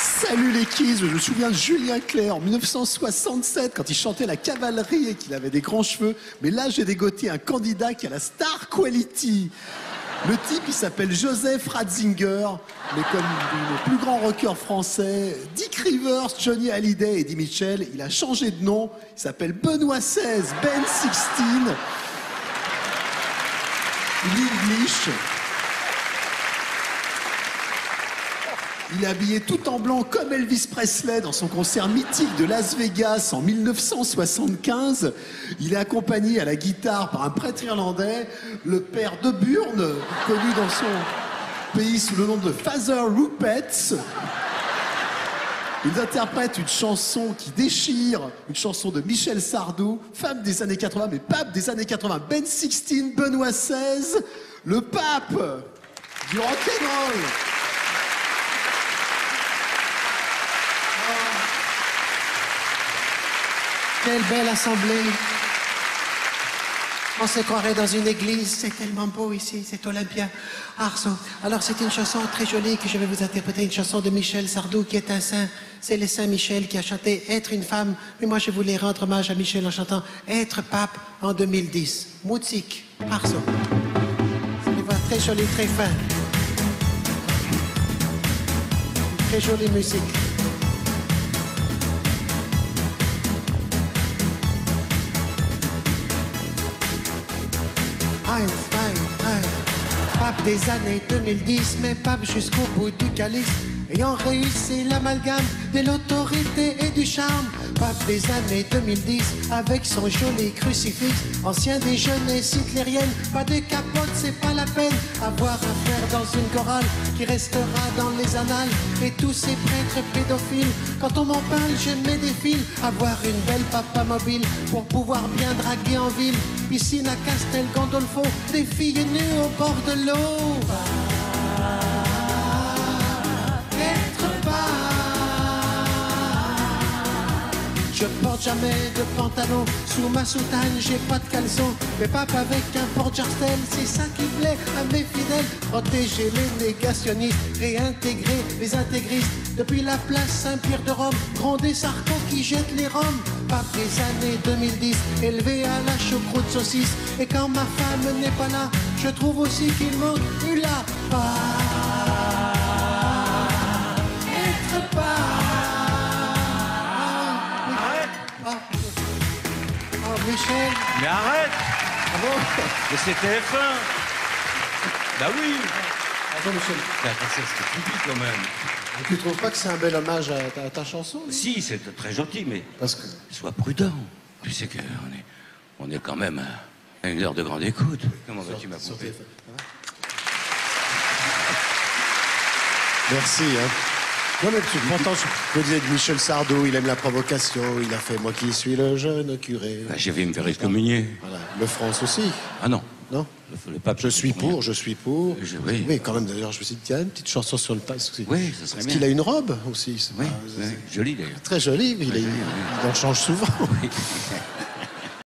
Salut les kids, je me souviens de Julien Clerc en 1967 quand il chantait la cavalerie et qu'il avait des grands cheveux. Mais là, j'ai dégoté un candidat qui a la star quality. Le type, il s'appelle Joseph Ratzinger, mais comme le plus grand rocker français, Dick Rivers, Johnny Hallyday et Eddie Mitchell, il a changé de nom. Il s'appelle Benoît XVI, Ben 16. L'English. Il est habillé tout en blanc comme Elvis Presley dans son concert mythique de Las Vegas en 1975. Il est accompagné à la guitare par un prêtre irlandais, le père de Burn, connu dans son pays sous le nom de Father Rupert. Ils interprètent une chanson qui déchire, une chanson de Michel Sardou, femme des années 80, mais pape des années 80. Ben 16, Benoît XVI, le pape du rock'n'roll. Quelle belle assemblée. On se croirait dans une église. C'est tellement beau ici, c'est Olympia. Arceau. Alors c'est une chanson très jolie que je vais vous interpréter, une chanson de Michel Sardou qui est un saint. C'est le saint Michel qui a chanté Être une femme. Mais moi je voulais rendre hommage à Michel en chantant Être pape en 2010. Musique, Arceau. C'est une voix très jolie, très fin. Très jolie musique. Pape des années 2010, mais pape jusqu'au bout du calice, ayant réussi l'amalgame de l'autorité et du charme. Pape des années 2010, avec son joli crucifix, ancien des jeunesses hitlériennes, pas de capote, c'est pas la peine. Avoir à faire dans une chorale qui restera dans les annales, et tous ces prêtres pédophiles, quand on m'en parle, je me défile. Avoir une belle papa mobile pour pouvoir bien draguer en ville. Piscine à Castel Gandolfo, des filles nues au bord de l'eau. Être pas. Je porte jamais de pantalon, sous ma soutane j'ai pas de caleçon. Mais pape avec un porte-jartel, c'est ça qui plaît à mes fidèles. Protéger les négationnistes, réintégrer les intégristes. Depuis la place Saint-Pierre de Rome, gronder Sarko qui jette les roms. Pape des années 2010, élevé à la choucroute saucisse. Et quand ma femme n'est pas là, je trouve aussi qu'il manque une la Être pas. Oh, Michel. Mais arrête. Ah bon? Mais c'était TF1. Bah oui. Attends, Michel. Mais attends, c'était public quand même. Tu trouves pas que c'est un bel hommage à ta chanson? Si, c'est très gentil, mais Parce que... sois prudent. Tu sais qu'on est quand même à une heure de grande écoute. Comment vas-tu, ma poupée? Merci. Hein. Non mais tu es content, je me disais de Michel Sardou, il aime la provocation, il a fait Moi qui suis le jeune curé. Bah, j'ai vu me faire excommunier. Voilà. Le France aussi. Ah non. Non. Le pape. Je suis pour. Oui. Oui, quand même, d'ailleurs, je me suis dit, tiens, une petite chanson sur le pape. Oui, ça serait Parce bien. qu'il a une robe aussi. Oui, joli d'ailleurs. Très jolie, il en change souvent. Oui.